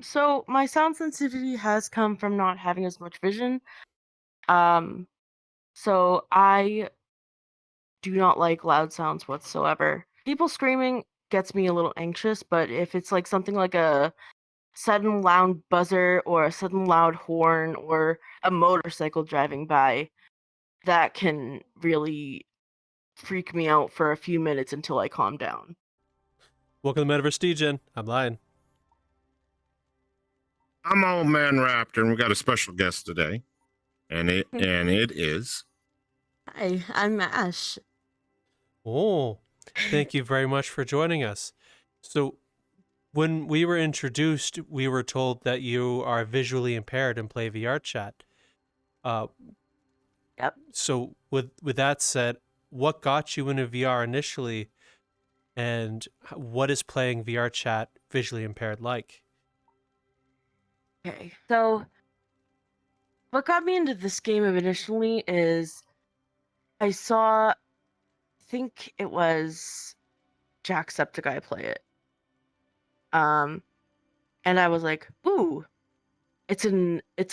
So my sound sensitivity has come from not having as much vision. Um, so I do not like loud sounds whatsoever. People screaming gets me a little anxious, but if it's like something like a sudden loud buzzer or a sudden loud horn or a motorcycle driving by, that can really freak me out for a few minutes until I calm down. Welcome to Metaverse Degen. I'm Lion. I'm old man Raptor, and we got a special guest today, and it Hmm. is. Hi, I'm Ashe. Oh, thank you very much for joining us. So, when we were introduced, we were told that you are visually impaired and play VRChat. Uh, Yep. so with that said, what got you into VR initially, and what is playing VRChat visually impaired like? Okay. So what got me into this game initially is I saw, I think it was Jacksepticeye play it. And I was like, ooh, it's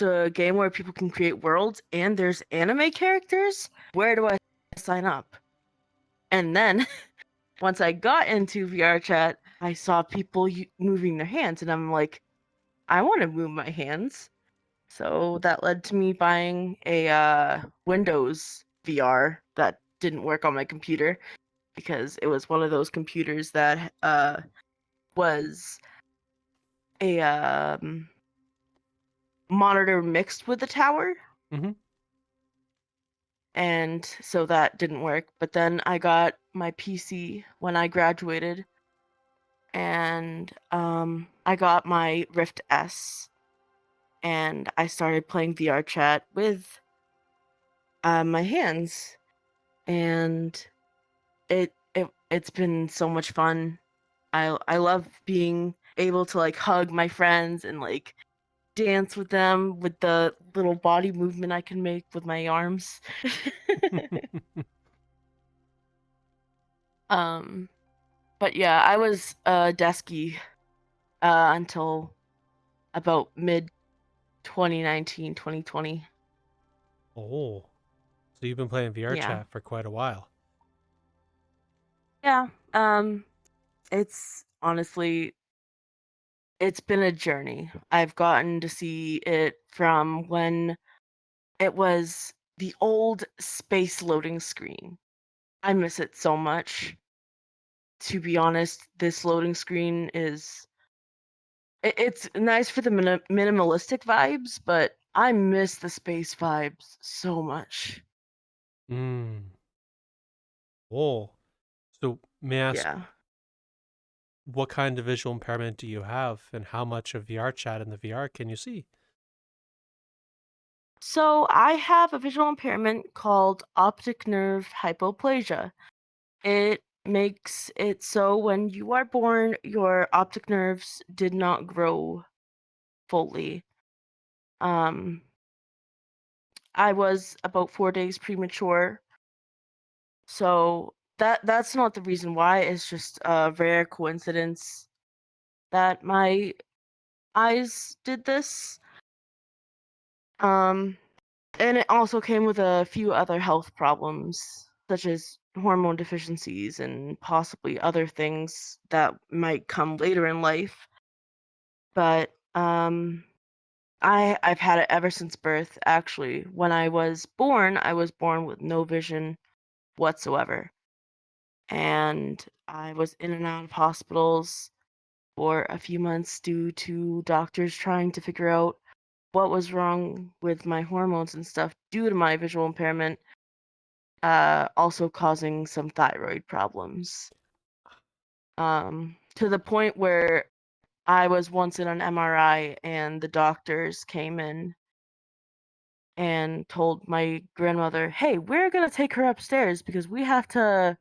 a game where people can create worlds and there's anime characters. Where do I sign up? And then once I got into VRChat, I saw people moving their hands, and I'm like, I want to move my hands. So that led to me buying a Windows VR that didn't work on my computer because it was one of those computers that was a monitor mixed with the tower. Mm-hmm. And so that didn't work. But then I got my PC when I graduated, and I got my Rift S, and I started playing VRChat with my hands, and it's been so much fun. I love being able to like hug my friends and like dance with them with the little body movement I can make with my arms. um but yeah, I was desky until about mid 2019, 2020. Oh, so you've been playing Yeah. VRChat for quite a while. Yeah. It's honestly, it's been a journey. I've gotten to see it from when it was the old space loading screen. I miss it so much. To be honest, this loading screen is it's nice for the minimalistic vibes, but I miss the space vibes so much. Mm. Oh, so may I ask, Yeah. what kind of visual impairment do you have, and how much of VRChat in the VR can you see? So I have a visual impairment called optic nerve hypoplasia. It makes it so when you are born, your optic nerves did not grow fully. Um, I was about 4 days premature, so that's not the reason why. It's just a rare coincidence that my eyes did this. Um, and it also came with a few other health problems, such as hormone deficiencies and possibly other things that might come later in life. But I've had it ever since birth. Actually, when I was born with no vision whatsoever, and I was in and out of hospitals for a few months due to doctors trying to figure out what was wrong with my hormones and stuff due to my visual impairment, also causing some thyroid problems. To the point where I was once in an MRI and the doctors came in and told my grandmother, "Hey, we're gonna take her upstairs because we have to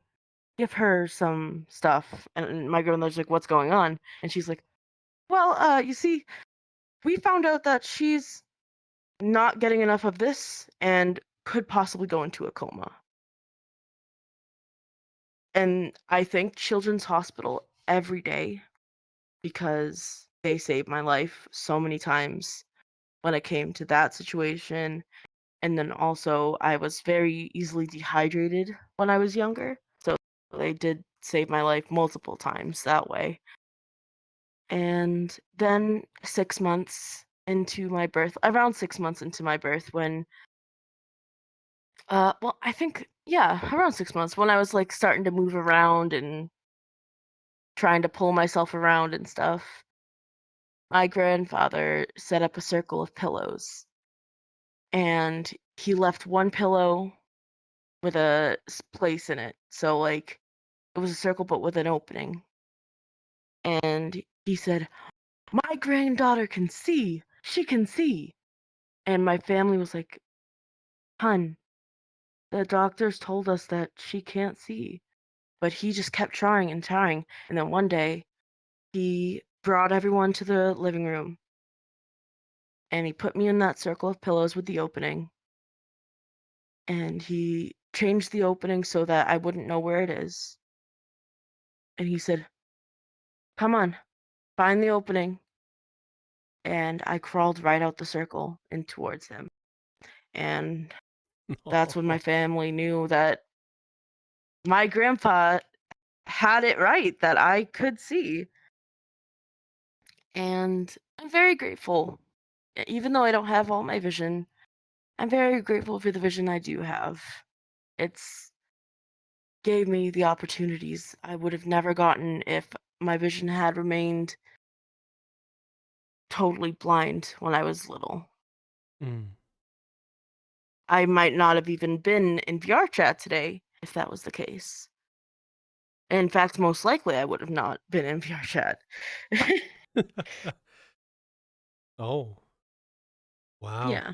give her some stuff." And my grandmother's like, "What's going on?" And she's like, "Well, you see, we found out that she's not getting enough of this and could possibly go into a coma." And I thank Children's Hospital every day because saved my life so many times when it came to that situation. And then also, I was very easily dehydrated when I was younger. So they did save my life multiple times that way. And then 6 months into my birth, around 6 months into my birth, when, well, I think, yeah, around 6 months, when I was like starting to move around and trying to pull myself around and stuff, my grandfather set up a circle of pillows. And he left one pillow with a place in it. So, like, it was a circle, but with an opening. And he said, "My granddaughter can see. She can see." And my family was like, "Hun, the doctors told us that she can't see." But he just kept trying and trying. And then one day, he brought everyone to the living room and he put me in that circle of pillows with the opening. And he changed the opening so that I wouldn't know where it is. And he said, "Come on, find the opening." And I crawled right out the circle and towards him. And that's when my family knew that my grandpa had it right, that I could see. And I'm very grateful. Even though I don't have all my vision, I'm very grateful for the vision I do have. It's gave me the opportunities I would have never gotten if my vision had remained totally blind when I was little. Mm. I might not have even been in VRChat today if that was the case. In fact, most likely I would have not been in VRChat. Oh, wow. Yeah,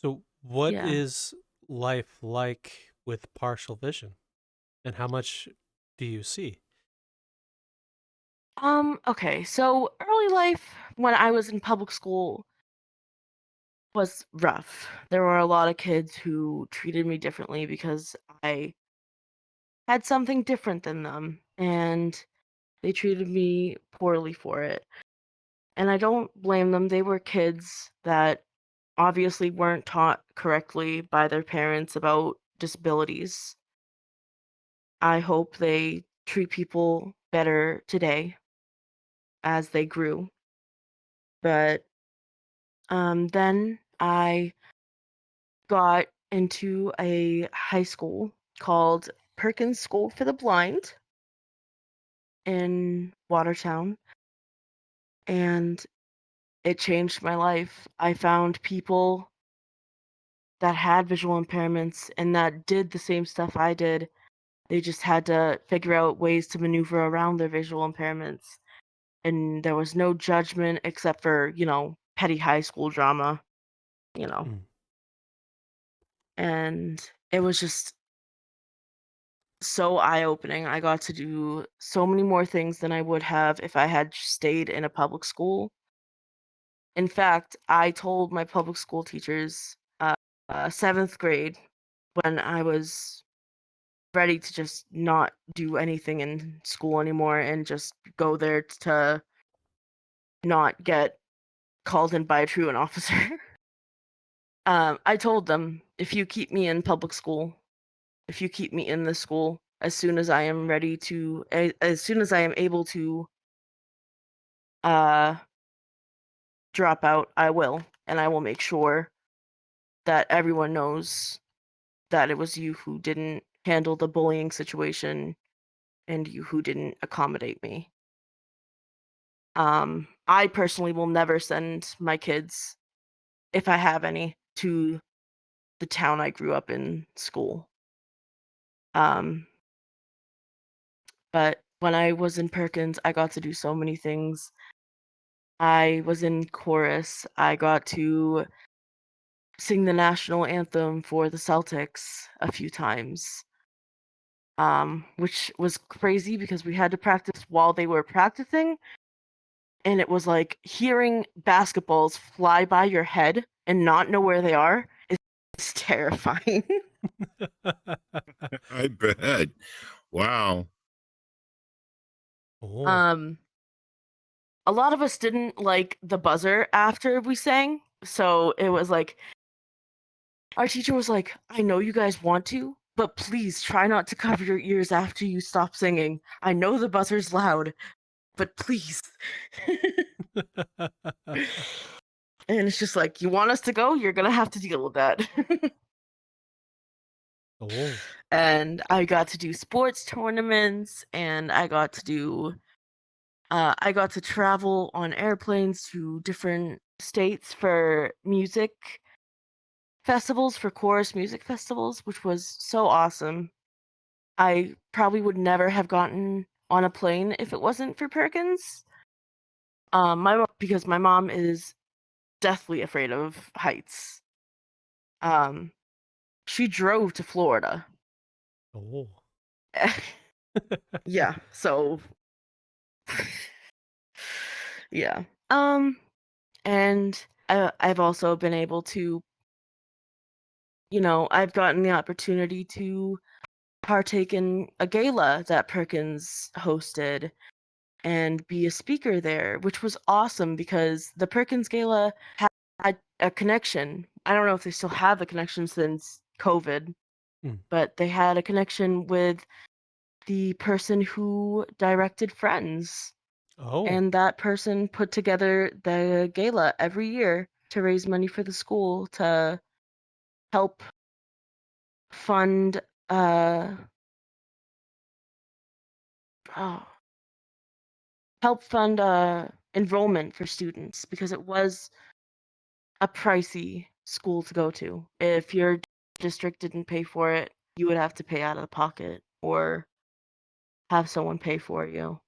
So, what yeah. is life like with partial vision, and how much do you see? Okay, so early life when I was in public school was rough. There were a lot of kids who treated me differently because I had something different than them, and they treated me poorly for it. And I don't blame them. They were kids that obviously weren't taught correctly by their parents about disabilities. I hope they treat people better today as they grew. But then I got into a high school called Perkins School for the Blind in Watertown, and it changed my life. I found people that had visual impairments and that did the same stuff I did. They just had to figure out ways to maneuver around their visual impairments. And there was no judgment except for, petty high school drama, you know. Mm. And it was just so eye-opening. I got to do so many more things than I would have if I had stayed in a public school. In fact, I told my public school teachers, 7th grade, when I was ready to just not do anything in school anymore and just go there to not get called in by a truant officer. I told them, if you keep me in public school, if you keep me in this school, as soon as I am ready to, as soon as I am able to uh, drop out, I will. And I will make sure that everyone knows that it was you who didn't handle the bullying situation and you who didn't accommodate me. I personally will never send my kids, if I have any, to the town I grew up in school. Um, but when I was in Perkins, I got to do so many things. I was in chorus. I got to sing the national anthem for the Celtics a few times, which was crazy because we had to practice while they were practicing. And it was like hearing basketballs fly by your head and not know where they are is terrifying. I bet. Wow. Oh. Um, a lot of us didn't like the buzzer after we sang. So it was like, our teacher was like, I know you guys want to, but please try not to cover your ears after you stop singing. I know the buzzer's loud, but please. And it's just like, you want us to go? You're going to have to deal with that. Oh. And I got to do sports tournaments, and I got to travel on airplanes to different states for music festivals, for chorus music festivals, which was so awesome. I probably would never have gotten on a plane if it wasn't for Perkins. Because my mom is deathly afraid of heights. She drove to Florida. Oh. Yeah, so yeah. And I've also been able to, I've gotten the opportunity to partake in a gala that Perkins hosted and be a speaker there, which was awesome because the Perkins Gala had a connection. I don't know if they still have a connection since COVID, but they had a connection with the person who directed Friends. Oh. And that person put together the gala every year to raise money for the school to help fund enrollment for students, because it was a pricey school to go to. If your district didn't pay for it, you would have to pay out of the pocket or have someone pay for you.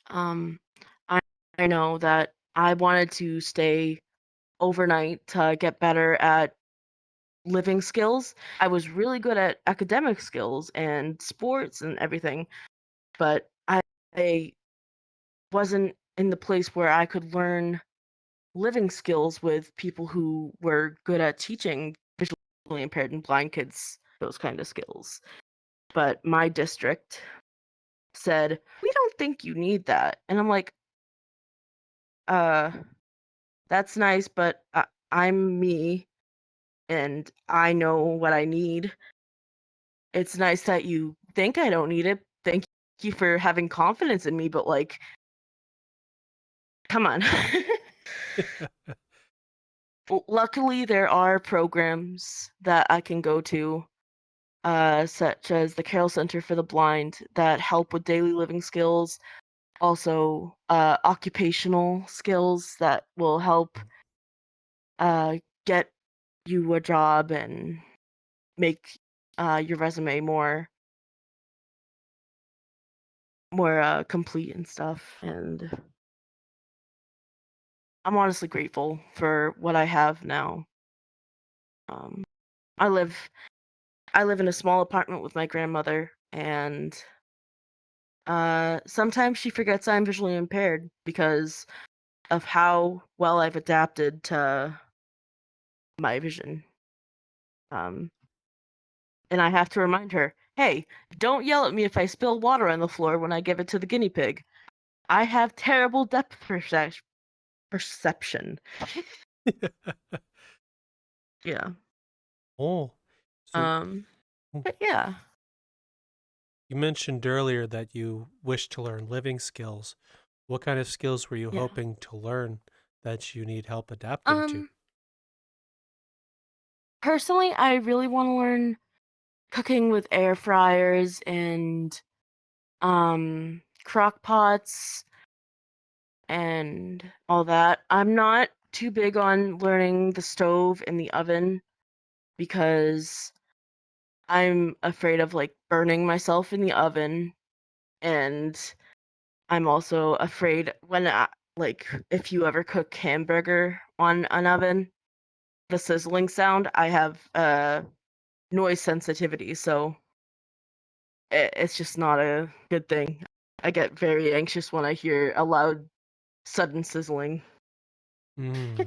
I know that I wanted to stay overnight to get better at living skills. I was really good at academic skills and sports and everything, but I wasn't in the place where I could learn living skills with people who were good at teaching visually impaired and blind kids those kind of skills. But my district said, we don't think you need that. And I'm like, that's nice, but I'm me and I know what I need. It's nice that you think I don't need it. Thank you for having confidence in me, but like, come on. Luckily, there are programs that I can go to, such as the Carroll Center for the Blind, that help with daily living skills. Also, occupational skills that will help get you a job and make your resume more complete and stuff. And I'm honestly grateful for what I have now. I live in a small apartment with my grandmother, and sometimes she forgets I'm visually impaired because of how well I've adapted to my vision. And I have to remind her, hey, don't yell at me if I spill water on the floor when I give it to the guinea pig. I have terrible depth perception. Yeah. Oh. So, but yeah. You mentioned earlier that you wish to learn living skills. What kind of skills were you hoping to learn that you need help adapting to? Personally, I really want to learn cooking with air fryers and crock pots and all that. I'm not too big on learning the stove and the oven because I'm afraid of like burning myself in the oven, and I'm also afraid when if you ever cook hamburger on an oven, the sizzling sound, I have noise sensitivity, so it's just not a good thing. I get very anxious when I hear a loud, sudden sizzling. Yeah.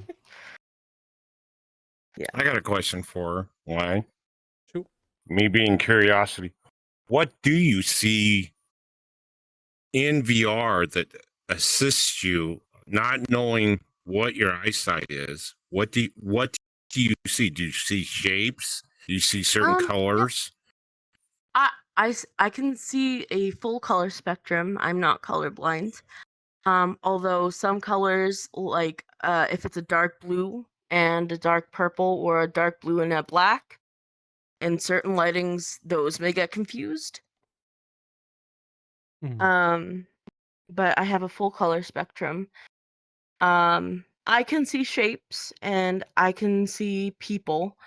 I got a question for Wang. Shoot. Me being curiosity, what do you see in VR that assist you, not knowing what your eyesight is? What do you see? Do you see shapes? Do you see certain Yeah. colors? I can see a full color spectrum. I'm not colorblind. Although some colors, like if it's a dark blue and a dark purple, or a dark blue and a black, in certain lightings, those may get confused. Mhm. But I have a full color spectrum. I can see shapes and I can see people.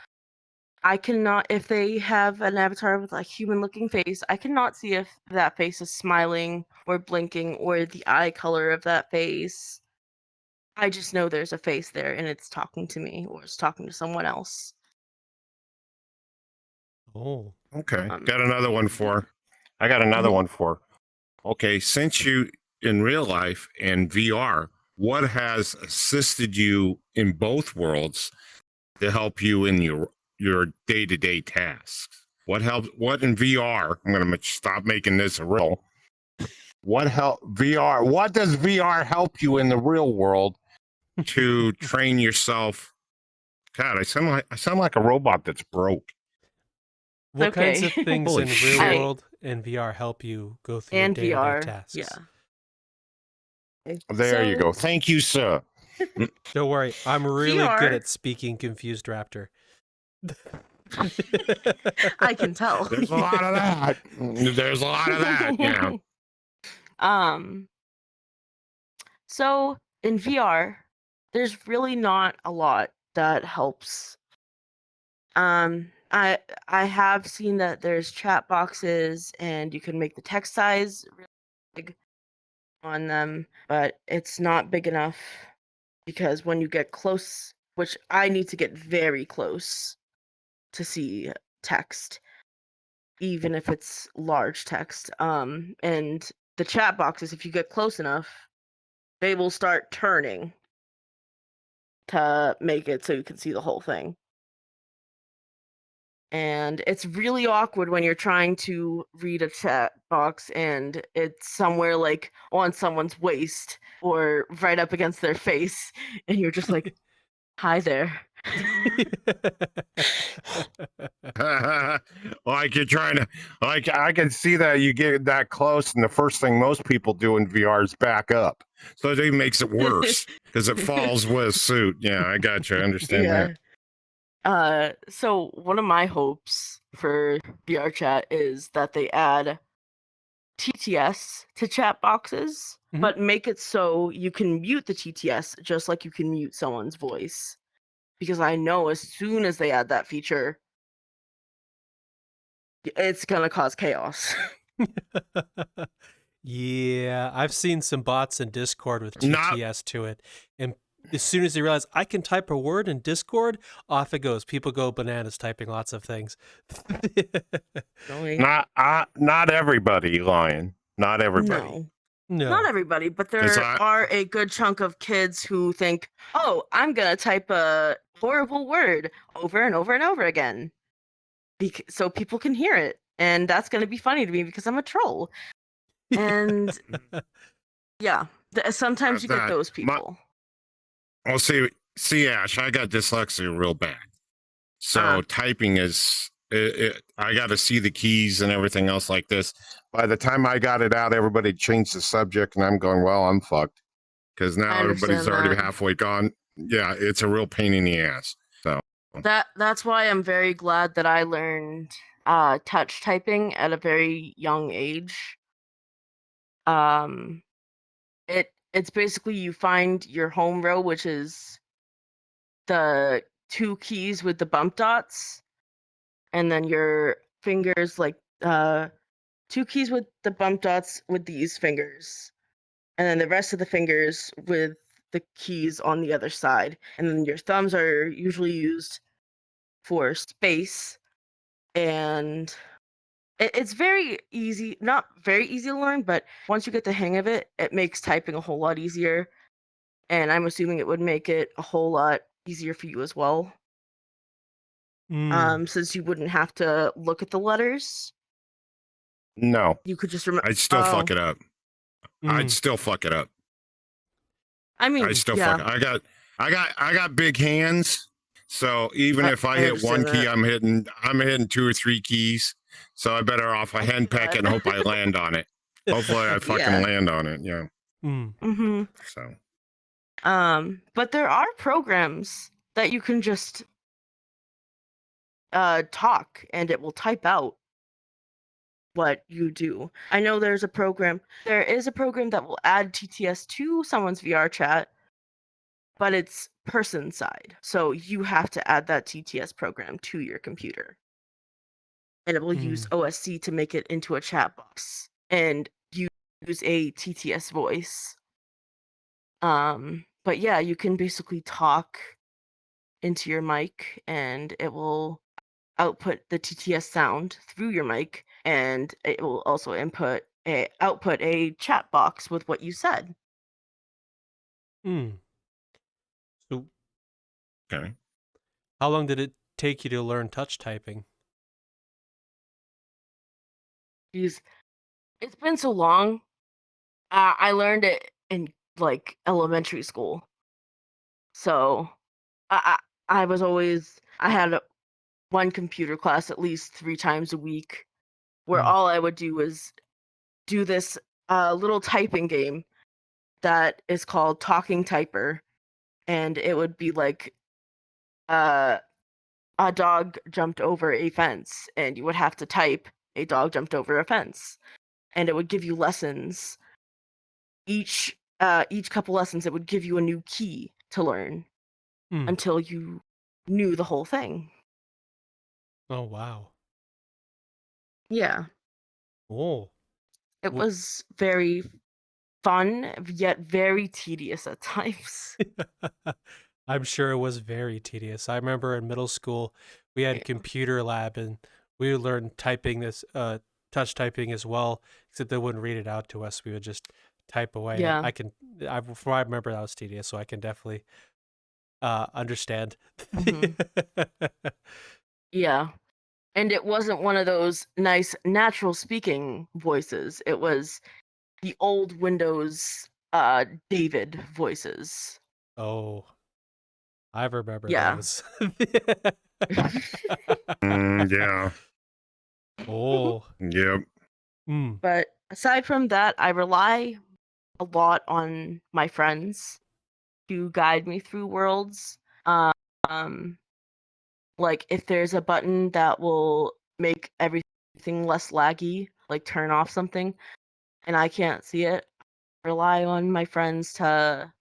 I cannot, if they have an avatar with a human looking face, I cannot see if that face is smiling or blinking or the eye color of that face. I just know there's a face there and it's talking to me or it's talking to someone else. Oh. Okay. Um, Got another one for. I got another one for. Okay, since you in real life and VR, what has assisted you in both worlds to help you in your day-to-day tasks? What helps? What in VR? I'm going to stop making this a real. What help VR? What does VR help you in the real world to train yourself? God, I sound like a robot that's broke. What kinds Okay. of things Holy in real shit. world and VR help you go through your and day-to-day VR, tasks? yeah. There you go. Thank you, sir. Don't worry, I'm really good VR at speaking confused Raptor. I can tell. There's a lot of that. There's a lot of that. Yeah. So in VR, there's really not a lot that helps. I have seen that there's chat boxes and you can make the text size really big on them, but it's not big enough because when you get close, which I need to get very close to see text, even if it's large text. And the chat boxes, if you get close enough, they will start turning to make it so you can see the whole thing. And it's really awkward when you're trying to read a chat box and it's somewhere like on someone's waist or right up against their face, and you're just like, hi there. Like you're trying to, like, I can see that you get that close, and the first thing most people do in VR is back up. So it even makes it worse because it falls with a suit. Yeah, I got you. I understand that. So one of my hopes for VRChat is that they add TTS to chat boxes, Mhm. but make it so you can mute the TTS just like you can mute someone's voice. Because I know as soon as they add that feature, it's gonna cause chaos. Yeah, I've seen some bots in Discord with Not TTS to it, and as soon as they realize I can type a word in Discord, off it goes. People go bananas typing lots of things. Really? not everybody, Lion. Not everybody. No. No. Not everybody, but 'Cause there I- are a good chunk of kids who think, oh, I'm gonna type a horrible word over and over and over again. So people can hear it. And that's gonna be funny to me because I'm a troll. And yeah, sometimes you get that- those people. Well, see, Ash, I got dyslexia real bad. So typing is, I got to see the keys and everything else like this. By the time I got it out, everybody changed the subject, and I'm going, well, I'm fucked. Because now I everybody's understand already that. halfway gone. Yeah, it's a real pain in the ass. So That's why I'm very glad that I learned touch typing at a very young age. It's basically you find your home row, which is the 2 keys with the bump dots, and then your fingers, like 2 keys with the bump dots with these fingers, and then the rest of the fingers with the keys on the other side, and then your thumbs are usually used for space. And it's very easy, not very easy to learn, but once you get the hang of it, it makes typing a whole lot easier. And I'm assuming it would make it a whole lot easier for you as well. Since you wouldn't have to look at the letters. no, You could just remember. I'd still fuck it up. I'd still fuck it up. I mean, I still yeah, I got big hands. So even if I hit one understand key, that. I'm hitting 2 or 3 keys. So I better off a I see henpeck that. and hope I land on it. Hopefully I fucking Yeah. land on it. Yeah. Mm. Mm-hmm. So But there are programs that you can just talk and it will type out what you do. I know there is a program that will add TTS to someone's VR chat, but it's person side. So you have to add that TTS program to your computer. And it will use Mm. OSC to make it into a chat box and use a TTS voice. But yeah, you can basically talk into your mic and it will output the TTS sound through your mic, and it will also output a chat box with what you said. Mm. So, okay. how long did it take you to learn touch typing? Jeez, it's been so long. I learned it in like elementary school, so I was always I had one computer class at least 3 times a week, where Mm. all I would do was do this little typing game that is called Talking Typer, and it would be like uh a dog jumped over a fence, and you would have to type a dog jumped over a fence, and it would give you lessons. Each couple lessons it would give you a new key to learn Mm. until you knew the whole thing. Oh, wow. Yeah, Oh. it Wh- was very fun yet very tedious at times. I'm sure it was very tedious. I remember in middle school, we had Yeah. computer lab and we learned touch typing as well, except they wouldn't read it out to us. We would just type away. And Yeah. from what I remember, that was tedious, so I can definitely understand. Hmm. Yeah. And it wasn't one of those nice natural speaking voices. It was the old Windows David voices. Oh, I remember Yeah. those. Yeah. Oh. Yep. Mm. But aside from that, I rely a lot on my friends to guide me through worlds. Um, like if there's a button that will make everything less laggy, like turn off something, and I can't see it, I rely on my friends to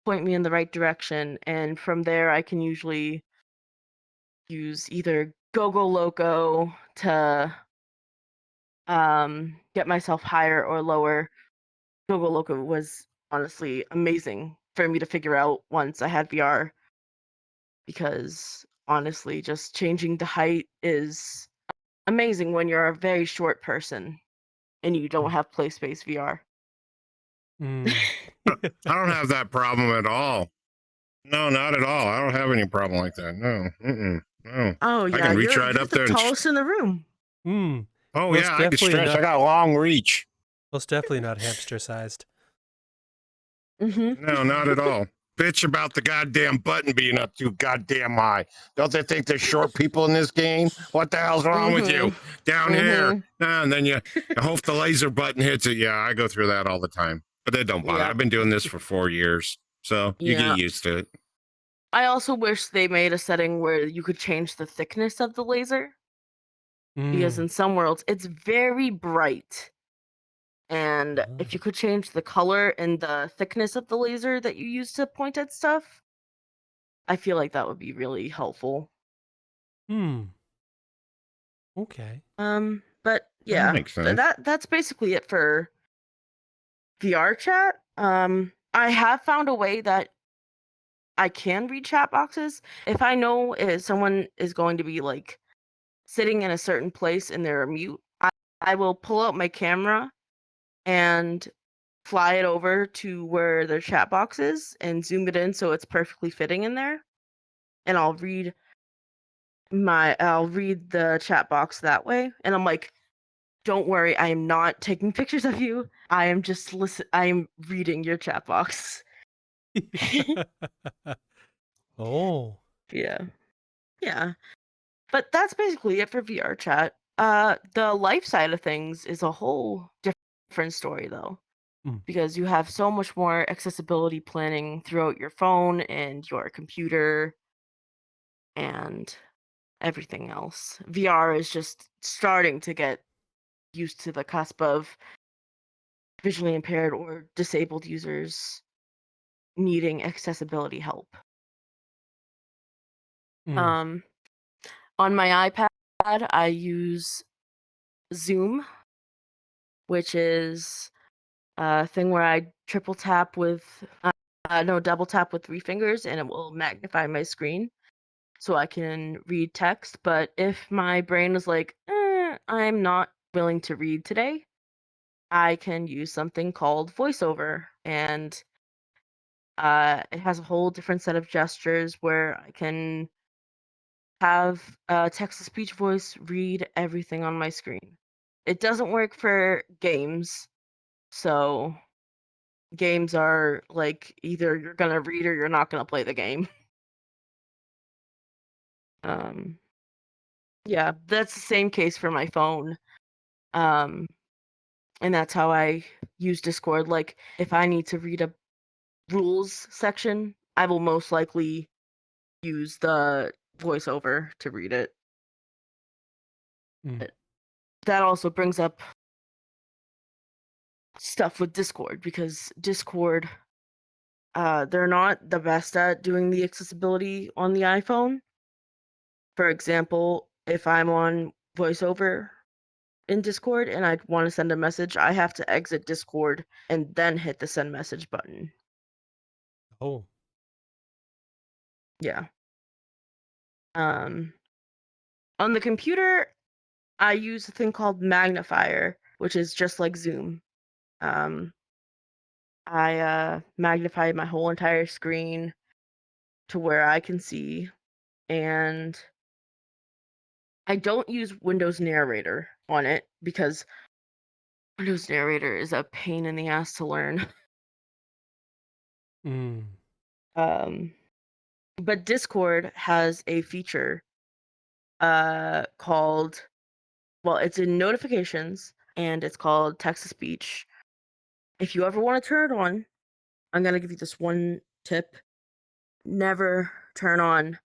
point me in the right direction, and from there I can usually use either Gogo Loco to get myself higher or lower. Gogo Loco was honestly amazing for me to figure out once I had VR, because honestly just changing the height is amazing when you're a very short person and you don't have play space VR. Mm. I don't have that problem at all. No, not at all. I don't have any problem like that. No. No. Oh I yeah, can reach you're right up the there and tallest in the room. Mm. oh Well, it's yeah, I can definitely stretch. I not. got a long reach. Well, it's definitely not hamster sized. Mm-hmm. No, not at all. Bitch about the goddamn button being up too goddamn high. Don't they think there's short people in this game? What the hell's wrong with you? Down here. And then you hope the laser button hits it. Yeah, I go through that all the time. But they don't bother. Yeah. I've been doing this for 4 years. So you get Yeah. used to it. I also wish they made a setting where you could change the thickness of the laser, because Mm. in some worlds it's very bright. And if you could change the color and the thickness of the laser that you use to point at stuff, I feel like that would be really helpful. Hmm. Okay. But That yeah, makes sense. that's basically it for VR chat. I have found a way that I can read chat boxes. If I know someone is going to be like sitting in a certain place and they're mute, I will pull out my camera and fly it over to where their chat box is and zoom it in so it's perfectly fitting in there. And I'll read the chat box that way. And I'm like, don't worry, I am not taking pictures of you. I am just I am reading your chat box. Oh. Yeah. Yeah. But that's basically it for VR chat. The life side of things is a whole different story though, Mm. because you have so much more accessibility planning throughout your phone and your computer and everything else. VR is just starting to get used to the cusp of visually impaired or disabled users needing accessibility help. Mm. On my iPad, I use Zoom, which is a thing where I triple tap with, no, double tap with 3 fingers, and it will magnify my screen so I can read text. But if my brain is like, I'm not willing to read today, I can use something called VoiceOver, and it has a whole different set of gestures where I can have text-to-speech voice read everything on my screen. It doesn't work for games, so games are like either you're gonna read or you're not gonna play the game. Um, yeah, that's the same case for my phone. Um, and that's how I use Discord. Like, if I need to read a rules section, I will most likely use the voiceover to read it. Mm. That also brings up stuff with Discord, because Discord, they're not the best at doing the accessibility on the iPhone. For example, if I'm on voiceover in Discord and I want to send a message, I have to exit Discord and then hit the send message button. Oh. Yeah. On the computer, I use a thing called magnifier, which is just like Zoom. I magnify my whole entire screen to where I can see, and I don't use Windows Narrator on it because Windows Narrator is a pain in the ass to learn. Mm. But Discord has a feature called, well, it's in notifications, and it's called text to speech. If you ever want to turn it on, I'm gonna give you this one tip: never turn on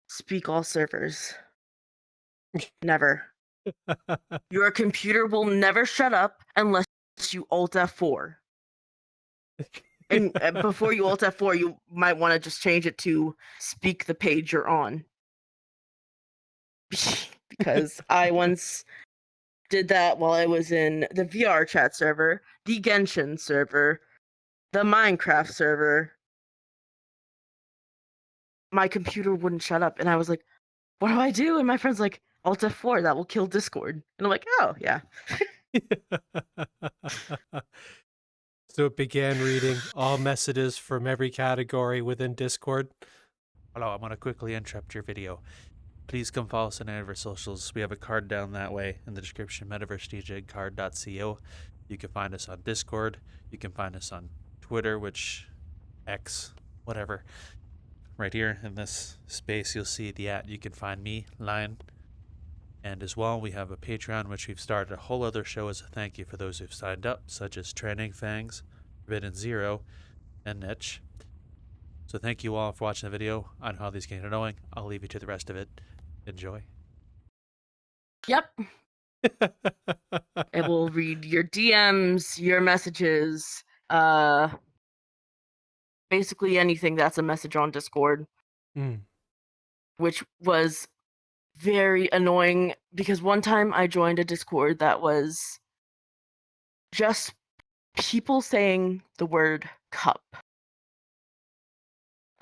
speak all servers. Never. Your computer will never shut up unless you Alt F4. And before you Alt F4, you might want to just change it to speak the page you're on. Because I once did that while I was in the VRChat server, the Genshin server, the Minecraft server. My computer wouldn't shut up, and I was like, what do I do? And my friend's like, Alt F4, that will kill Discord. And I'm like, oh, yeah. So it began reading all messages from every category within Discord. Hello, I'm going to quickly interrupt your video. Please come follow us on any of our socials. We have a card down that way in the description, metaversedegen.co. You can find us on Discord. You can find us on Twitter, which X, whatever. Right here in this space, you'll see the @ you can find me, Lion. And as well, we have a Patreon, which we've started a whole other show as a thank you for those who've signed up, such as Training Fangs, Forbidden Zero, and Niche. So thank you all for watching the video on how these games are going. I'll leave you to the rest of it. Enjoy. Yep. It will read your DMs, your messages, basically anything that's a message on Discord, which was very annoying because one time I joined a Discord that was just people saying the word cup.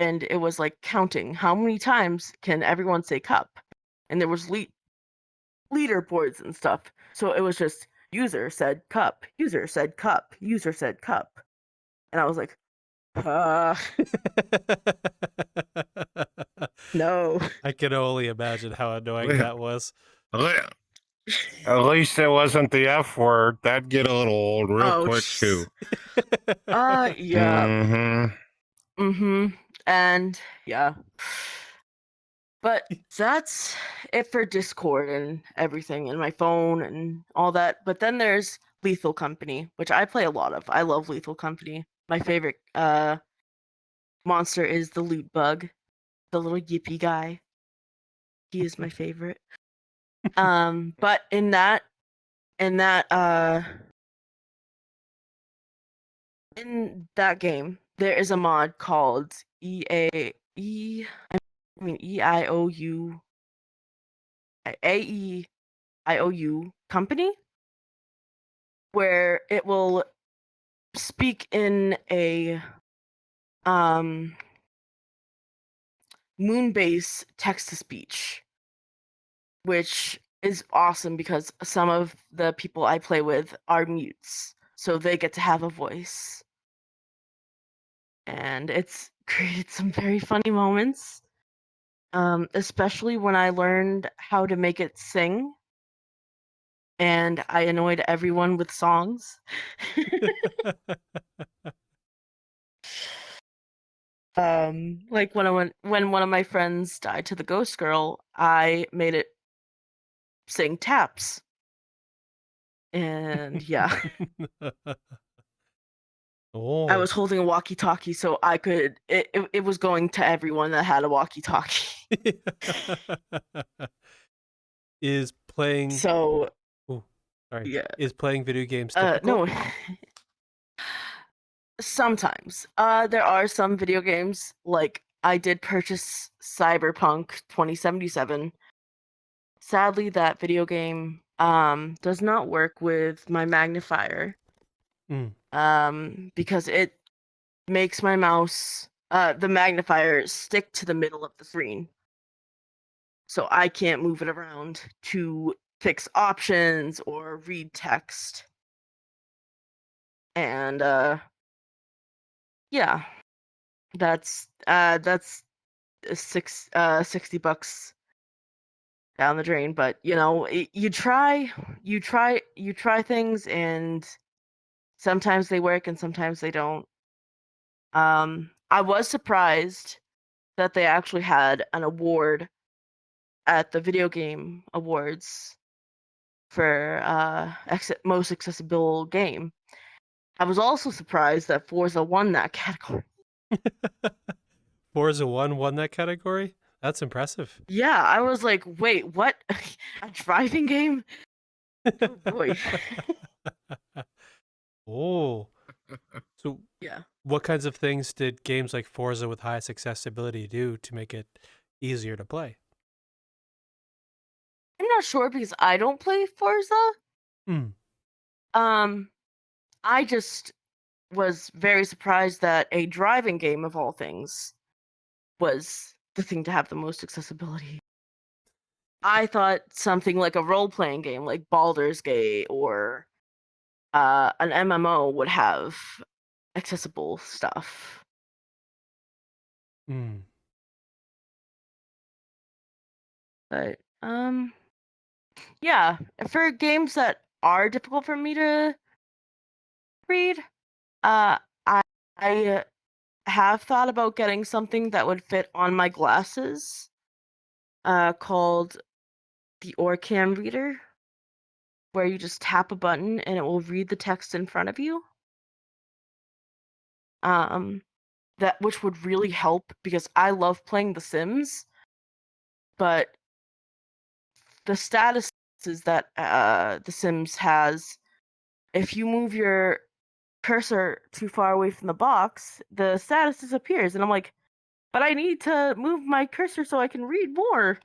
And it was like counting how many times can everyone say cup. And there was leaderboards and stuff. So it was just user said cup, user said cup, user said cup. And I was like, no. I can only imagine how annoying that was. At least it wasn't the F word. That'd get a little old real quick too. Yeah. Mhm. And yeah. But that's it for Discord and everything, and my phone and all that. But then there's Lethal Company, which I play a lot of. I love Lethal Company. My favorite monster is the loot bug, the little yippy guy. He is my favorite. But in that in that game, there is a mod called EIOU AEIOU Company, where it will speak in a moon-based text-to-speech, which is awesome because some of the people I play with are mutes, so they get to have a voice. And it's created some very funny moments, especially when I learned how to make it sing, and I annoyed everyone with songs. Like when one of my friends died to the ghost girl, I made it sing taps. And yeah, Oh. I was holding a walkie-talkie so I could it was going to everyone that had a walkie-talkie. Is playing So sorry. yeah. Is playing video games difficult? No. Sometimes. There are some video games, like I did purchase Cyberpunk 2077. Sadly, that video game does not work with my magnifier. Because it makes my mouse the magnifier stick to the middle of the screen. So I can't move it around to fix options or read text. And yeah, that's $60 down the drain. But you know, you try things, and sometimes they work and sometimes they don't. I was surprised that they actually had an award at the video game awards for most accessible game. I was also surprised that Forza won that category. Forza 1 won that category? That's impressive. Yeah, I was like, wait, what? A driving game? Oh boy. Oh. So Yeah. what kinds of things did games like Forza with highest accessibility do to make it easier to play? I'm not sure because I don't play Forza. I just was very surprised that a driving game of all things was the thing to have the most accessibility. I thought something like a role-playing game like Baldur's Gate or an MMO would have accessible stuff. But yeah, for games that are difficult for me to read, I have thought about getting something that would fit on my glasses, called the Orcam reader, where you just tap a button and it will read the text in front of you. That which would really help because I love playing The Sims, but the statuses that The Sims has, if you move your cursor too far away from the box, the status disappears, and I'm like, but I need to move my cursor so I can read more.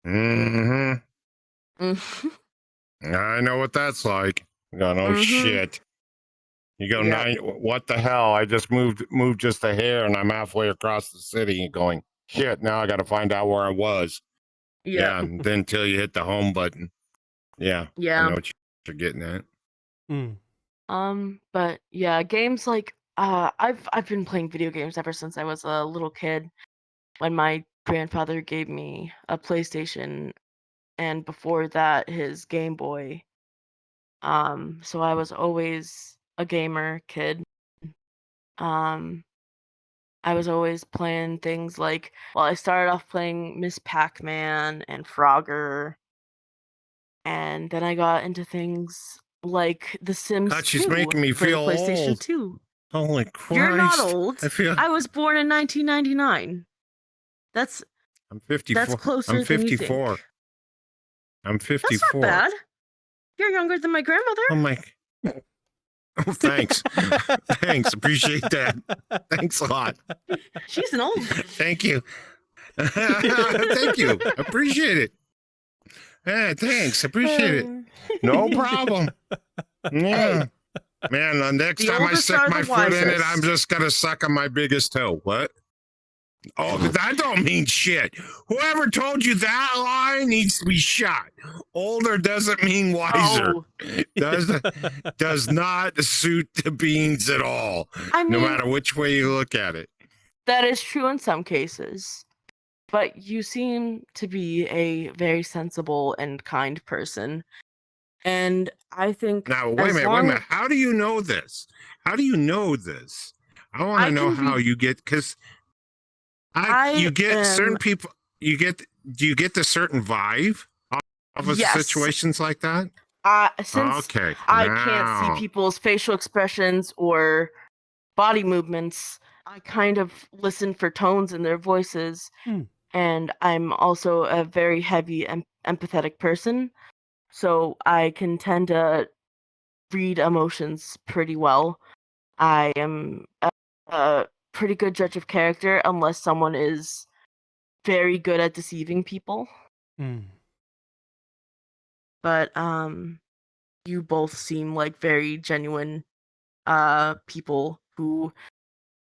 Mm-hmm. I know what that's like. Going, oh shit. You go, Yep. what the hell? I just moved just a hair and I'm halfway across the city and going, shit, now I got to find out where I was. Yeah. And then until you hit the home button. Yeah. Yeah. I know what you're getting at. But yeah, games like I've been playing video games ever since I was a little kid, when my grandfather gave me a PlayStation, and before that his Game Boy. So I was always a gamer kid. I was always playing things like, well, I started off playing Miss Pac-Man and Frogger, and then I got into things like The Sims God, she's 2 making me for the feel PlayStation old. 2. Holy Christ! You're not old. I feel I was born in 1999. That's I'm 54. closer I'm than you think. 54. I'm That's 54. not bad. You're younger than my grandmother. Oh my! Oh, thanks, thanks. Appreciate that. Thanks a lot. She's an old. Thank you. Thank you. Appreciate it. Yeah, thanks. Appreciate it. No problem. Yeah. Man, the next The time I oldest stick are my the foot in it, wisest. I'm just gonna suck on my biggest toe. What? Oh, that don't mean shit. Whoever told you that lie needs to be shot. Older doesn't mean wiser. Oh, Does not suit the beans at all. I No mean, matter which way you look at it. that is true in some cases. But you seem to be a very sensible and kind person. And I think Now, wait a minute. How do you know this? How do you know this? I want I to know can how read- you get, because I you get certain am- people. Do you get the certain vibe of Yes. situations like that? Since Okay, I can't now. see people's facial expressions or body movements, I kind of listen for tones in their voices. And I'm also a very heavy empathetic person, so I can tend to read emotions pretty well. I am a pretty good judge of character unless someone is very good at deceiving people. But you both seem like very genuine people who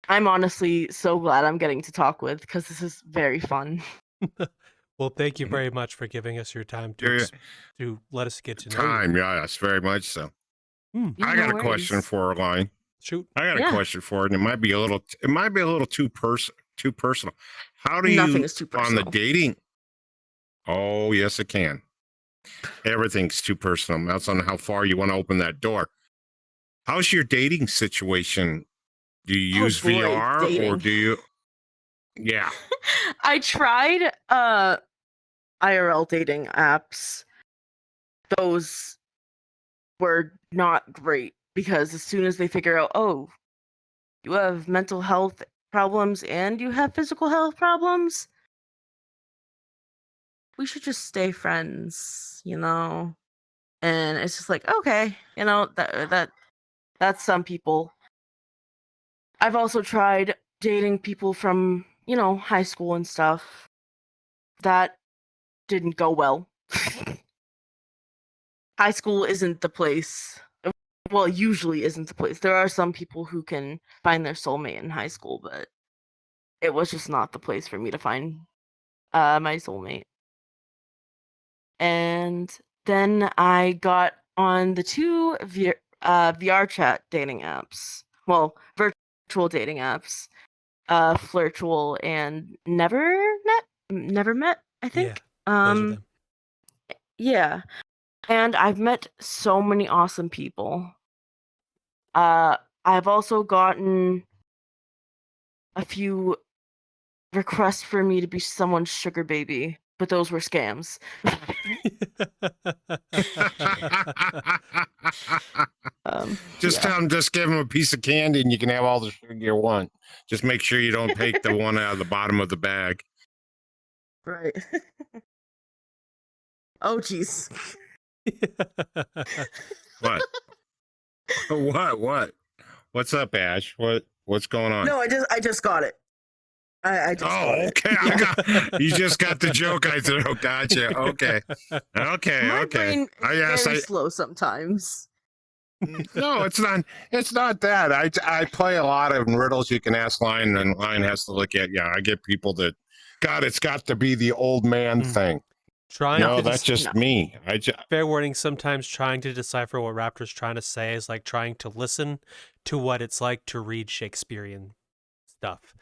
I'm honestly so glad I'm getting to talk with, because this is very fun. Well, thank you very much for giving us your time to let us get to know you. Time, yes, very much so. I got a question for her, Line. Shoot. I got a question for her, and it might be a little too personal. How do Nothing you is too on the personal. dating? Oh, yes, it can. Everything's too personal. That's on how far you want to open that door. How's your dating situation? Do you use VR dating. or do you? Yeah. I tried IRL dating apps. Those were not great, because as soon as they figure out, oh, you have mental health problems and you have physical health problems, we should just stay friends, you know? And it's just like, okay, you know, that's some people. I've also tried dating people from, you know, high school and stuff. That didn't go well. High school isn't the place. Well, usually isn't the place. There are some people who can find their soulmate in high school, but it was just not the place for me to find my soulmate. And then I got on the two VRChat dating apps. Well, virtual dating apps. Flirtual and Never Met, I think. Yeah, those are them. Yeah. And I've met so many awesome people. I've also gotten a few requests for me to be someone's sugar baby, but those were scams. Tell them, just give them a piece of candy and you can have all the sugar you want. Just make sure you don't take the one out of the bottom of the bag. Right. Oh, jeez. What? What? What's up, Ash? What's going on? No, I just got it. I just got it. Okay. Yeah. You just got the joke I threw. Gotcha. Okay. My brain is very slow sometimes. No, it's not. It's not that. I play a lot of riddles you can ask Lion, and Lion has to look at. Yeah, I get people that. God, it's got to be the old man thing. That's just me. Fair warning, sometimes trying to decipher what Raptor's trying to say is like trying to listen to what it's like to read Shakespearean stuff.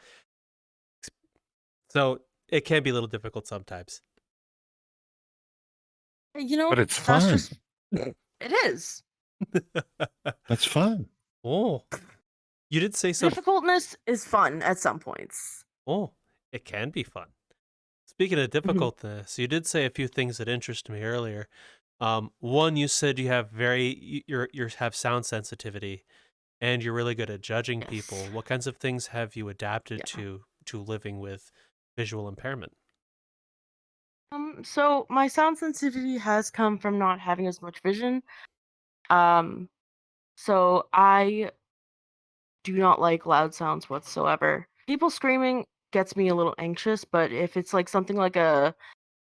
So it can be a little difficult sometimes. You know, but it's fun. It is. That's fun. Oh, You did say some. Difficultness is fun at some points. Oh, it can be fun. Speaking of difficultness, you did say a few things that interest me earlier. One, you said you have you have sound sensitivity, and you're really good at judging Yes. people. What kinds of things have you adapted Yeah. to living with visual impairment? So my sound sensitivity has come from not having as much vision. Um, so I do not like loud sounds whatsoever. People screaming gets me a little anxious, but if it's like something like a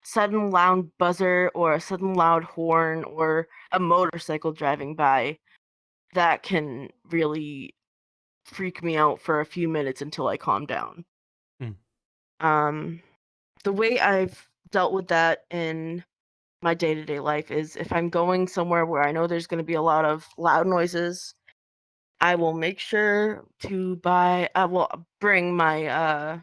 sudden loud buzzer or a sudden loud horn or a motorcycle driving by, that can really freak me out for a few minutes until I calm down. Mm. The way I've dealt with that in my day-to-day life is if I'm going somewhere where I know there's going to be a lot of loud noises, I will make sure to bring my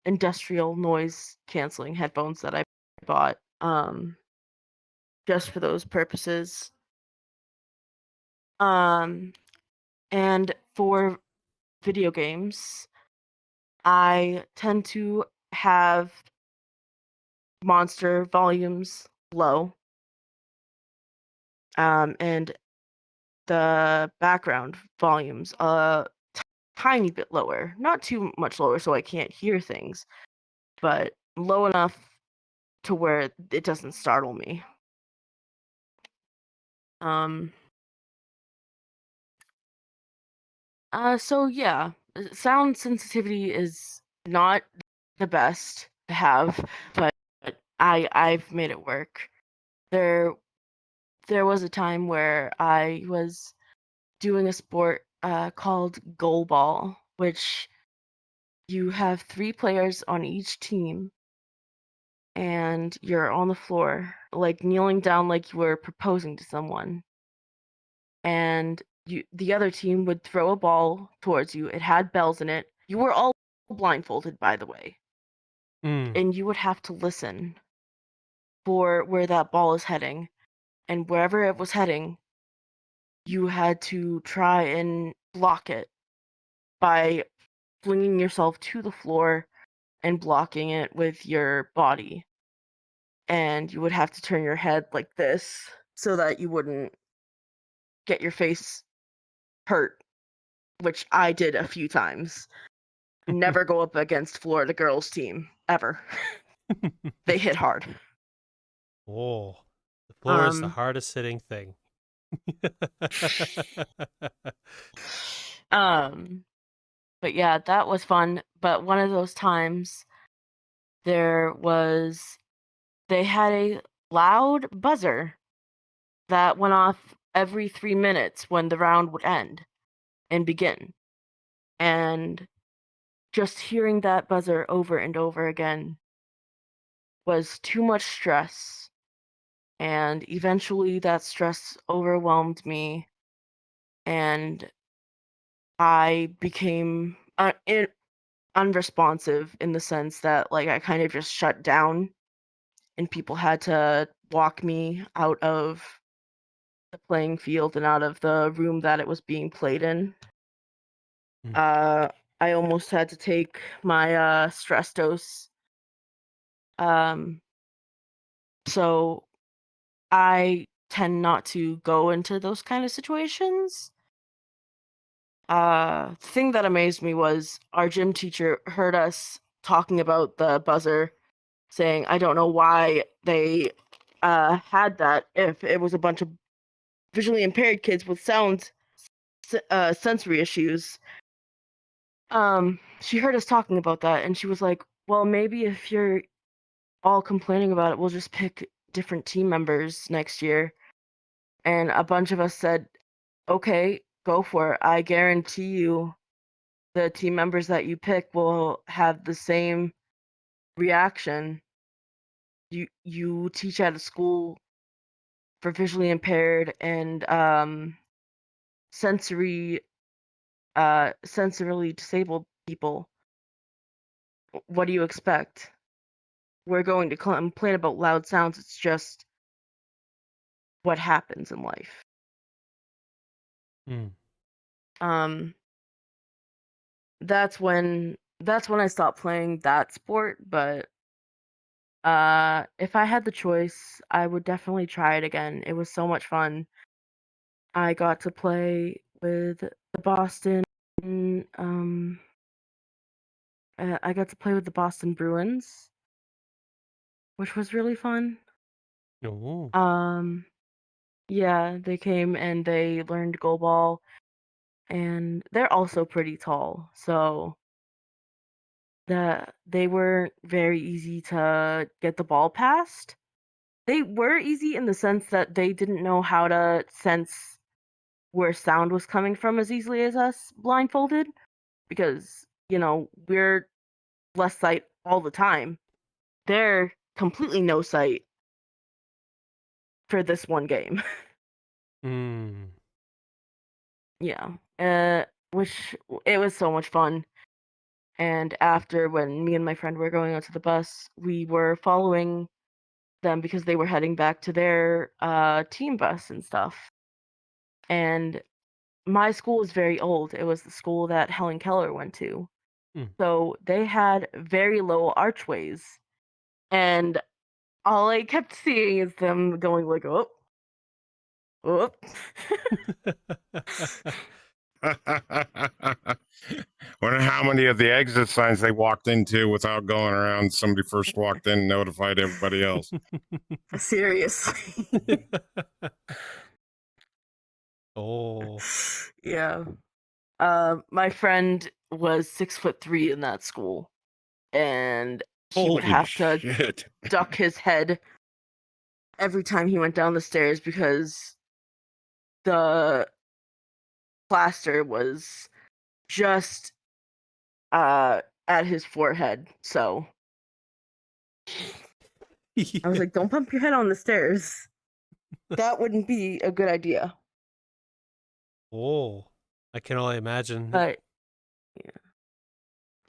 industrial noise canceling headphones that I bought just for those purposes. And for video games, I tend to have monster volumes low, and the background volumes tiny bit lower, not too much lower so I can't hear things, but low enough to where it doesn't startle me. Um so yeah, sound sensitivity is not the best to have, but I've made it work. There there was a time where I was doing a sport called goalball, which you have 3 players on each team and you're on the floor, like kneeling down like you were proposing to someone. And the other team would throw a ball towards you. It had bells in it. You were all blindfolded, by the way. Mm. And you would have to listen for where that ball is heading. And wherever it was heading, you had to try and block it by flinging yourself to the floor and blocking it with your body. And you would have to turn your head like this so that you wouldn't get your face hurt, which I did a few times. Never go up against Florida girls team ever. They hit hard. Oh, the floor is the Um, hardest hitting thing. um, but yeah, that was fun. But one of those times there was they had a loud buzzer that went off every 3 minutes when the round would end and begin. And just hearing that buzzer over and over again was too much stress. And eventually that stress overwhelmed me and I became unresponsive in the sense that like I kind of just shut down and people had to walk me out of the playing field and out of the room that it was being played in. Mm. I almost had to take my stress dose. So I tend not to go into those kind of situations. The thing that amazed me was our gym teacher heard us talking about the buzzer, saying, I don't know why they had that if it was a bunch of visually impaired kids with sensory issues. She heard us talking about that and she was like, well, maybe if you're all complaining about it, we'll just pick different team members next year. And a bunch of us said, okay, go for it. I guarantee you the team members that you pick will have the same reaction. You teach at a school for visually impaired and sensory sensorily disabled people. What do you expect? We're going to complain about loud sounds. It's just what happens in life. Mm. Um that's when I stopped playing that sport. But if I had the choice, I would definitely try it again. It was so much fun. I got to play with the Boston. I got to play with the Boston Bruins, which was really fun. Oh. Yeah, they came and they learned goalball, and they're also pretty tall, so they were very easy to get the ball past. They were easy in the sense that they didn't know how to sense where sound was coming from as easily as us blindfolded, because, we're less sight all the time. They're completely no sight for this one game. Mm. Yeah. Which it was so much fun. And after, when me and my friend were going onto the bus, we were following them because they were heading back to their team bus and stuff. And my school was very old. It was the school that Helen Keller went to. Mm. So they had very low archways. And all I kept seeing is them going like, oh, oh. Wonder how many of the exit signs they walked into without going around. Somebody first walked in and notified everybody else. Seriously. Oh. Yeah. My friend was 6'3" in that school, and he would Holy have to shit. duck his head every time he went down the stairs because the plaster was just at his forehead. So I was like, don't bump your head on the stairs. That wouldn't be a good idea. Oh. I can only imagine. But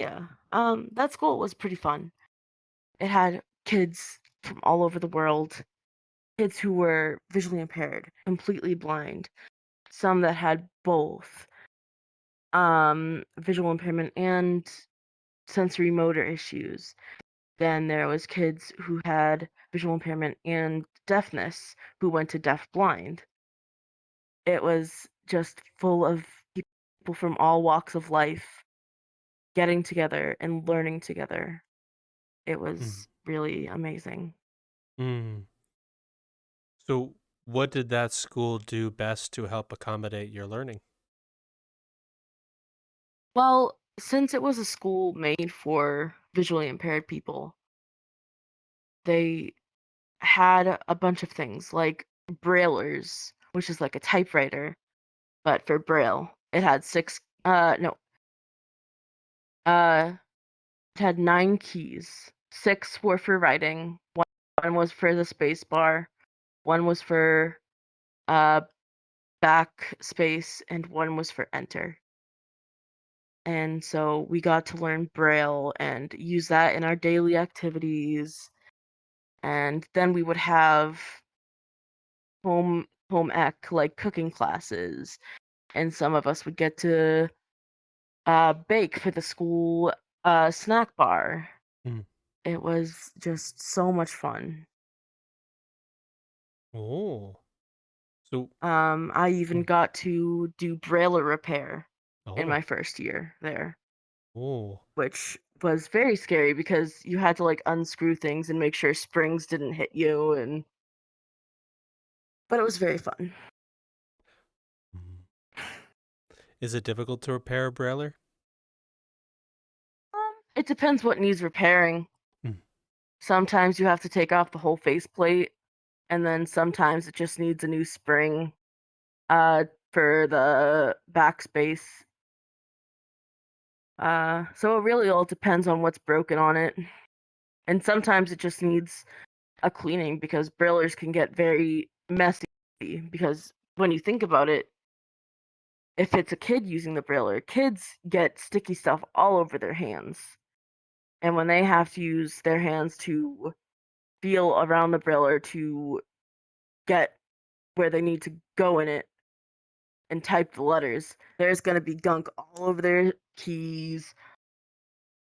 yeah. That school was pretty fun. It had kids from all over the world, kids who were visually impaired, completely blind, some that had both visual impairment and sensory motor issues. Then there was kids who had visual impairment and deafness who went to deaf blind. It was just full of people from all walks of life getting together and learning together. It was really amazing. Mm. So, what did that school do best to help accommodate your learning? Well, since it was a school made for visually impaired people, they had a bunch of things like Braillers, which is like a typewriter, but for Braille. It had it had 9 keys. 6 were for writing, one was for the space bar, one was for uh backspace, and one was for enter. And so we got to learn Braille and use that in our daily activities. And then we would have home ec, like cooking classes, and some of us would get to bake for the school snack bar. Mm. It was just so much fun. Oh. So, I even got to do Braille repair in oh. my first year there, Oh. which was very scary because you had to like unscrew things and make sure springs didn't hit you, but it was very fun. Mm. Is it difficult to repair a Brailler? It depends what needs repairing. Mm. Sometimes you have to take off the whole faceplate, and then sometimes it just needs a new spring for the backspace. So it really all depends on what's broken on it. And sometimes it just needs a cleaning because braillers can get very messy. Because when you think about it, if it's a kid using the brailler, kids get sticky stuff all over their hands. And when they have to use their hands to feel around the brailler to get where they need to go in it and type the letters, there's going to be gunk all over keys,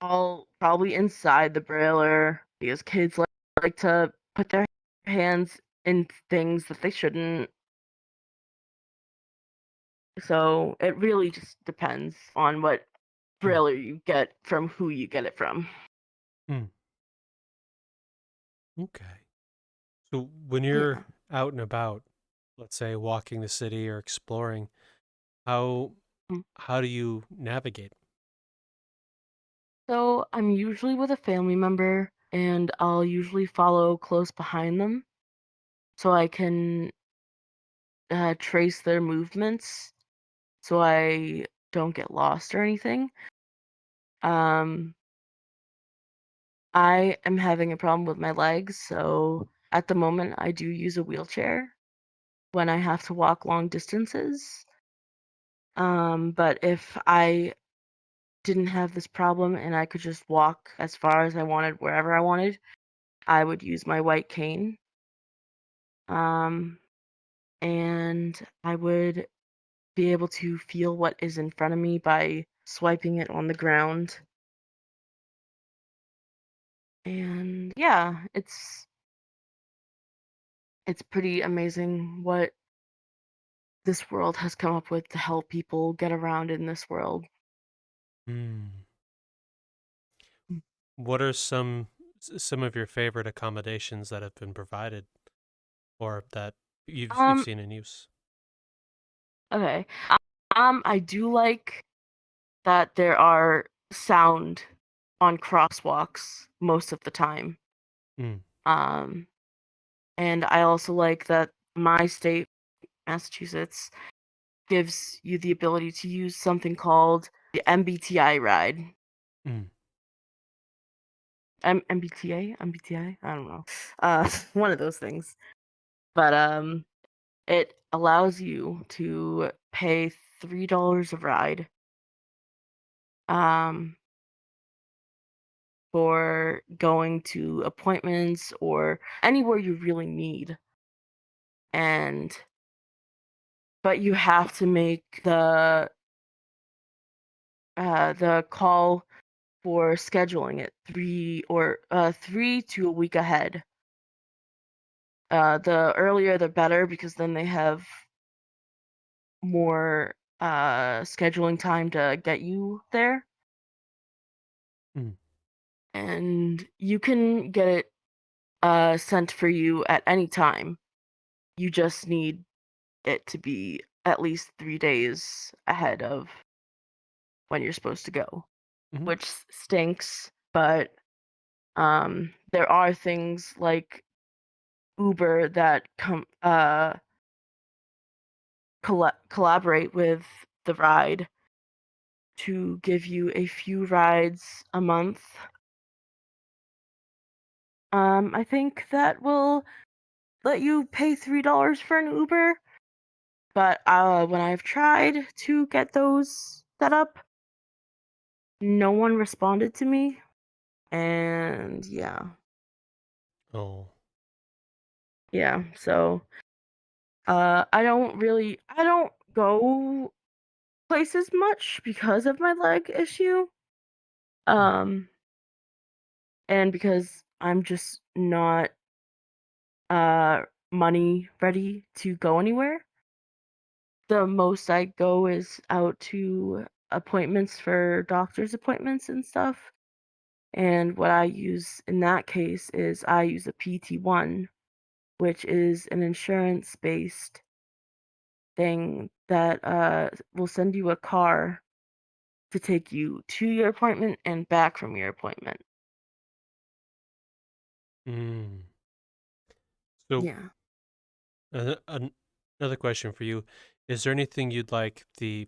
all probably inside the Brailler because kids like to put their hands in things that they shouldn't. So it really just depends on what Brailler you get from who you get it from. Hmm. Okay. So when Yeah. you're out and about, let's say walking the city or exploring, how Mm. how do you navigate? So I'm usually with a family member, and I'll usually follow close behind them so I can trace their movements so I don't get lost or anything. Um, I am having a problem with my legs, so at the moment I do use a wheelchair when I have to walk long distances. But if I didn't have this problem and I could just walk as far as I wanted, wherever I wanted, I would use my white cane. Um, and I would be able to feel what is in front of me by swiping it on the ground. And yeah, it's pretty amazing what this world has come up with to help people get around in this world. Hmm. Mm. What are some of your favorite accommodations that have been provided or that you've Um, seen in use? okay. I do like that there are sound on crosswalks most of the time. Hmm. Um, and I also like that my state, Massachusetts, gives you the ability to use something called the MBTI ride. Hmm. MBTA? I don't know. One of those things. But it allows you to pay $3 a ride um for going to appointments or anywhere you really need. And but you have to make the call for scheduling it 3 to a week ahead. The earlier the better because then they have more scheduling time to get you there. Hmm. And you can get it sent for you at any time. You just need it to be at least 3 days ahead of when you're supposed to go, Mhm. which stinks. But there are things like Uber that collaborate with the ride to give you a few rides a month. I think that will let you pay $3 for an Uber. But when I've tried to get those set up, no one responded to me. And Oh. yeah. So I don't go places much because of my leg issue. Hmm. Um, and because I'm just not uh money ready to go anywhere. The most I go is out to appointments for doctor's appointments and stuff. And what I use in that case is I use a PT1, which is an insurance-based thing that will send you a car to take you to your appointment and back from your appointment. Mm. So Yeah. another question for you: is there anything you'd like the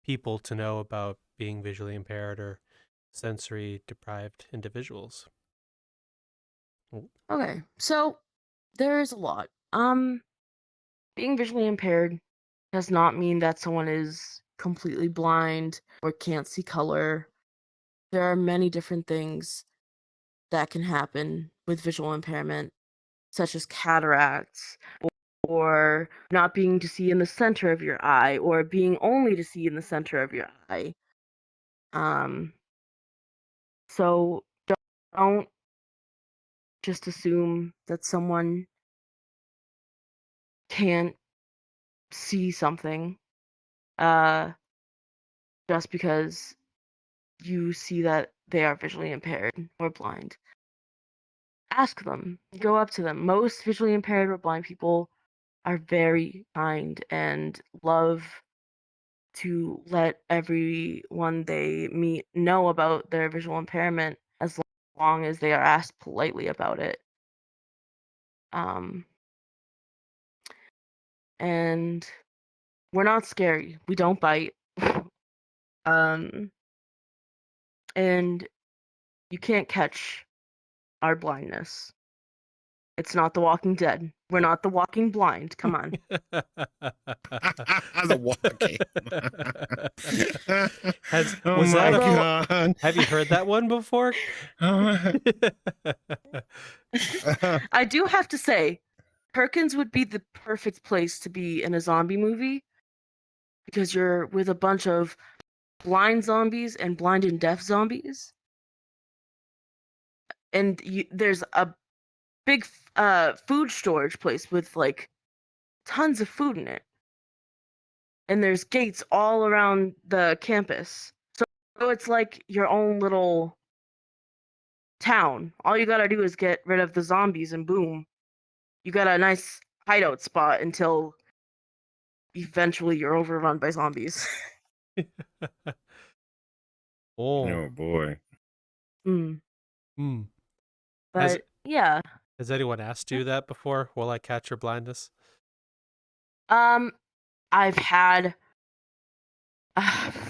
people to know about being visually impaired or sensory deprived individuals? Oh. Okay. So there's a lot. Being visually impaired does not mean that someone is completely blind or can't see color. There are many different things that can happen with visual impairment, such as cataracts, or not being to see in the center of your eye, or being only to see in the center of your eye. So don't just assume that someone can't see something just because you see that they are visually impaired or blind. Ask them, go up to them. Most visually impaired or blind people are very kind and love to let everyone they meet know about their visual impairment as long as they are asked politely about it. And we're not scary. We don't bite. And you can't catch our blindness. It's not The Walking Dead. We're not The Walking Blind. Come on. The walking. Was that God. Have you heard that one before? I do have to say, Perkins would be the perfect place to be in a zombie movie because you're with a bunch of blind zombies and blind and deaf zombies. And there's a big food storage place with like tons of food in it. And there's gates all around the campus. So it's like your own little town. All you gotta do is get rid of the zombies and boom. You got a nice hideout spot until eventually you're overrun by zombies. Oh boy. But yeah. Has anyone asked you that before? Will I catch your blindness? I've had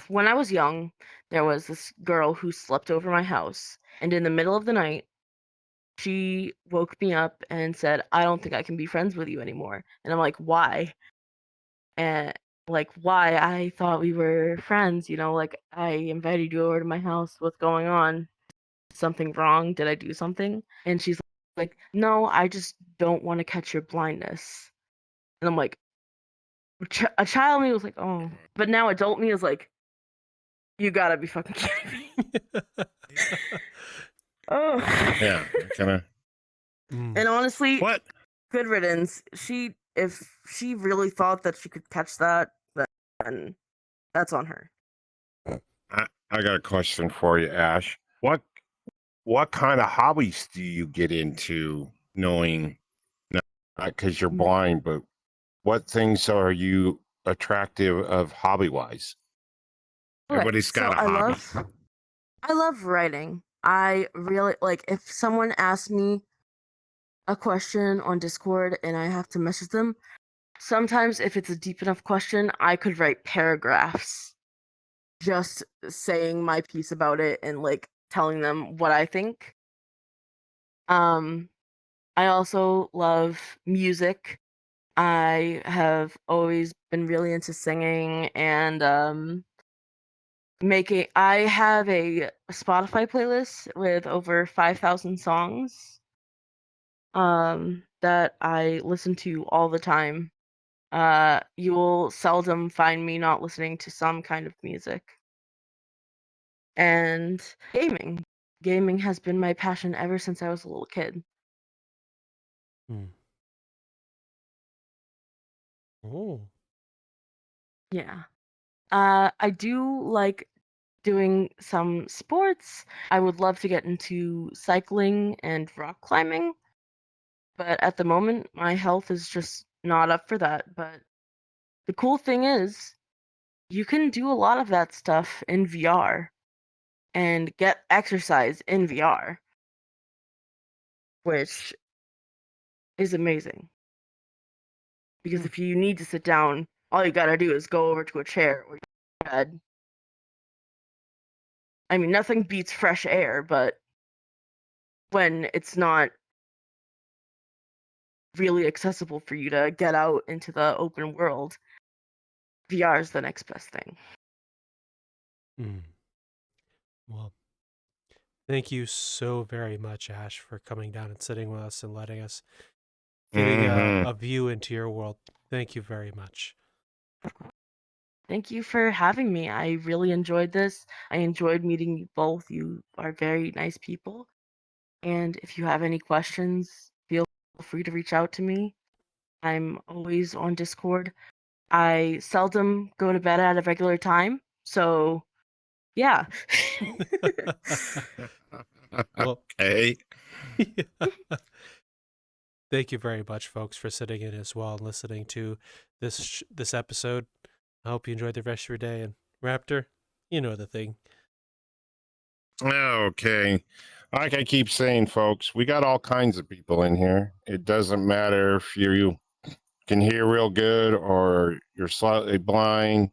when I was young, there was this girl who slept over my house, and in the middle of the night, she woke me up and said, "I don't think I can be friends with you anymore." And I'm like, "Why?" And like, "Why? I thought we were friends, you know, like I invited you over to my house. What's going on? Something wrong? Did I do something?" And she's like, "No, I just don't want to catch your blindness." And I'm like, a child me was like, "Oh," but now adult me is like, "You gotta be fucking kidding me." Oh. Yeah, kind of. And honestly, What? good riddance. If she really thought that she could catch that, then that's on her. I got a question for you, Ash. What kind of hobbies do you get into, knowing not because you're blind, but what things are you attractive of hobby wise? Okay, Everybody's got so a hobby. I love writing. I really like if someone asks me a question on Discord and I have to message them, sometimes if it's a deep enough question, I could write paragraphs just saying my piece about it and like telling them what I think. I also love music. I have always been really into singing and I have a Spotify playlist with over 5,000 songs that I listen to all the time. You will seldom find me not listening to some kind of music. And gaming. Gaming has been my passion ever since I was a little kid. Oh. Yeah. I do like doing some sports. I would love to get into cycling and rock climbing, but at the moment my health is just not up for that. But the cool thing is you can do a lot of that stuff in VR and get exercise in VR, which is amazing. Because if you need to sit down, all you gotta do is go over to a chair or your bed. I mean, nothing beats fresh air, but when it's not really accessible for you to get out into the open world, VR is the next best thing. Well, thank you so very much, Ash, for coming down and sitting with us and letting us getting a view into your world. Thank you very much. Thank you for having me. I really enjoyed this. I enjoyed meeting you both. You are very nice people. And if you have any questions, feel free to reach out to me. I'm always on Discord. I seldom go to bed at a regular time. So, yeah. Well, Okay. thank you very much, folks, for sitting in as well and listening to this episode. I hope you enjoyed the rest of your day. And Raptor, you know the thing. Okay. Like I keep saying, folks, we got all kinds of people in here. It doesn't matter if you can hear real good or you're slightly blind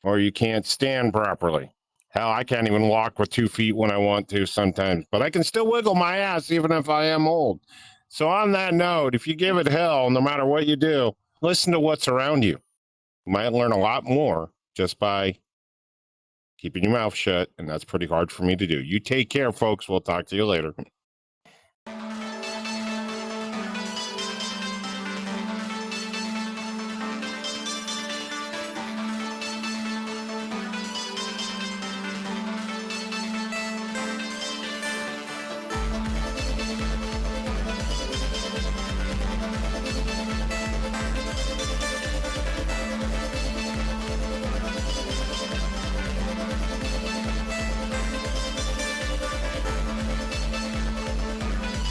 or you can't stand properly. Hell, I can't even walk with 2 feet when I want to sometimes, but I can still wiggle my ass even if I am old. So on that note, if you give it hell, no matter what you do, listen to what's around you. You might learn a lot more just by keeping your mouth shut, and that's pretty hard for me to do. You take care, folks. We'll talk to you later.